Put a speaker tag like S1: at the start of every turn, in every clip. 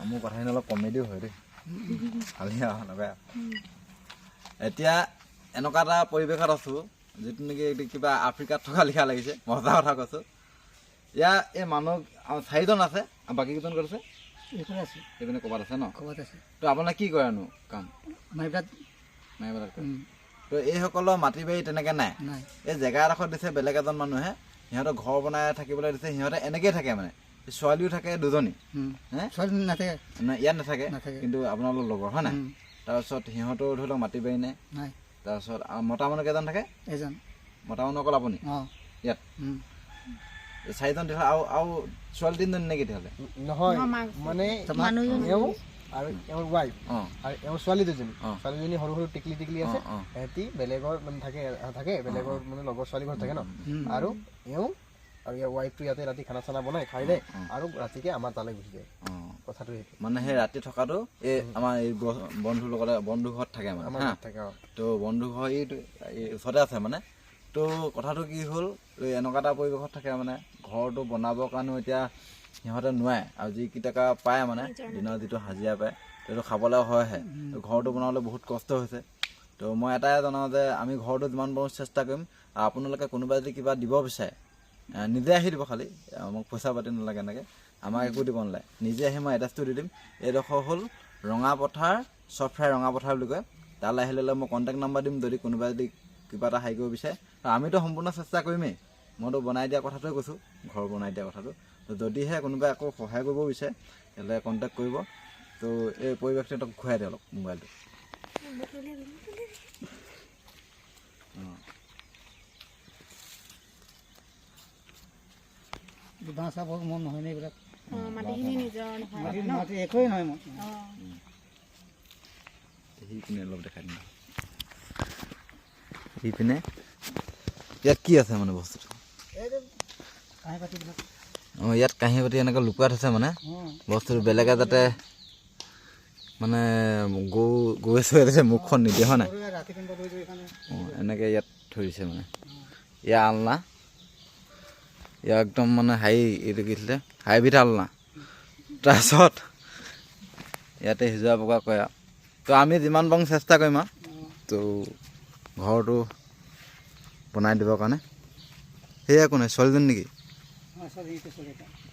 S1: মোৰ কথাখিনি অলপ কমেডিও হয় দেই ভালেই আৰু নকয় এতিয়া এনেকুৱা এটা পৰিৱেশত আছোঁ যিটো নেকি কিবা আফ্ৰিকাত থকা লিখা লাগিছে মজা কথা কৈছোঁ ইয়াৰ এই মানুহ 4জন আছে বাকী কেইজন ক'ত আছে এইপিনে ক'ৰবাত আছে ন তো আপোনাৰ কি কৰেনো কাম মাৰিবাত কৰে তো এইসকলৰ মাটি বাৰী তেনেকৈ নাই এই জেগা এডোখৰত দিছে বেলেগ এজন মানুহে সিহঁতৰ ঘৰ বনাই থাকিবলৈ দিছে সিহঁতে এনেকৈয়ে থাকে মানে ছোৱালীও থাকে দুজনী ইয়াত নাথাকে কিন্তু আপোনালোকৰ লগৰ হয় নাই তাৰপিছত সিহঁতৰ ধৰি লওক মাটি বাৰী নাই তাৰপিছত মতা মানুহ কেইজন থাকে এজন মতা মানুহ অকল আপুনি ইয়াত 4জন আৰু ছোৱালী 3জনী নেকি তেতিয়াহ'লে
S2: নহয় মানে আৰু এওঁৰ ৱাইফ আৰু এওঁৰ ছোৱালী দুজনী সৰু সৰু টিকলি আছে সিহঁতি বেলেগৰ মানে থাকে বেলেগৰ মানে লগৰ ছোৱালী ঘৰত থাকে ন আৰু এওঁ আৰু ইয়াৰ ৱাইফটো ইয়াতে ৰাতি খানা চানা বনাই খাই দেয় আৰু ৰাতিকে আমাৰ তালৈ গুচি যায় কথাটো
S1: মানে সেই ৰাতি থকাটো এই আমাৰ এই বন্ধুৰ লগতে বন্ধু ঘৰত থাকে মানে তো বন্ধু ঘৰ এই ওচৰতে আছে মানে তো কথাটো কি হ'ল এনেকুৱা এটা পৰিৱেশত থাকে মানে ঘৰটো বনাবৰ কাৰণেও এতিয়া সিহঁতে নোৱাৰে আৰু যিকেইটকা পায় মানে দিনৰ যিটো হাজিৰা পায় সেইটো খাবলৈ হয়হে ঘৰটো বনাবলৈ বহুত কষ্ট হৈছে তো মই এটাই জনাওঁ যে আমি ঘৰটো যিমান পাৰোঁ চেষ্টা কৰিম আৰু আপোনালোকে কোনোবাই যদি কিবা দিব বিচাৰে নিজে আহি দিব খালি মোক পইচা পাতি নালাগে এনেকৈ আমাক একো দিব নালাগে নিজে আহি মই এড্ৰেছটো দি দিম এইডোখৰ হ'ল ৰঙাপথাৰ চফ্ৰাই ৰঙাপথাৰ বুলি কয় তালৈ আহিলে মই কণ্টেক্ট নাম্বাৰ দিম যদি কোনোবাই যদি কিবা এটা হেৰি কৰিব বিচাৰে আমিতো সম্পূৰ্ণ চেষ্টা কৰিমেই মইতো বনাই দিয়া কথাটোৱে কৈছোঁ ঘৰ বনাই দিয়া কথাটো যদিহে কোনোবাই আকৌ সহায় কৰিব বিচাৰে তেতিয়াহ'লে কণ্টেক্ট কৰিব তো এই পৰিৱেশটো সিহঁতক ঘূৰাই দিয়ে অলপ মোবাইলটো
S3: বাঁহ চাহ মন নহয় নে এইবিলাক
S4: মাটিখিনি নিজৰ
S3: মাটি একোৱেই নহয় মোৰ
S1: সেইপিনে অলপ দেখাই দিম সেইপিনে ইয়াত কি আছে মানে বস্তুটো অঁ ইয়াত কাঁহী বাতি এনেকৈ লুকুৱাই থৈছে মানে বস্তুটো বেলেগে যাতে মানে গৈ চৈ দিছে মুখখন নিদিয়ে হয় নাই অঁ এনেকৈ ইয়াত থৈ দিছে মানে ইয়াৰ আলনা ইয়াৰ একদম মানে এইটো কি আছিলে হাইব্ৰিড আলনা তাৰপিছত ইয়াতে সিজোৱা পকা কৰে আৰু তো আমি যিমান পাৰোঁ চেষ্টা কৰিম আৰু তো ঘৰটো বনাই দিবৰ কাৰণে সেয়া কোনে ছোৱালীজনী নেকি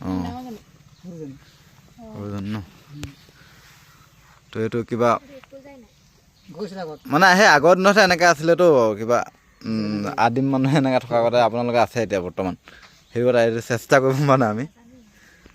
S1: অঁ সৰুজনী ন তো এইটো কিবা মানে সেই আগৰ দিনতহে এনেকৈ আছিলেতো কিবা আদিম মানুহে এনেকৈ থকা কথা আপোনালোকে আছে এতিয়া বৰ্তমান সেইবোৰ চেষ্টা কৰিব মানে আমি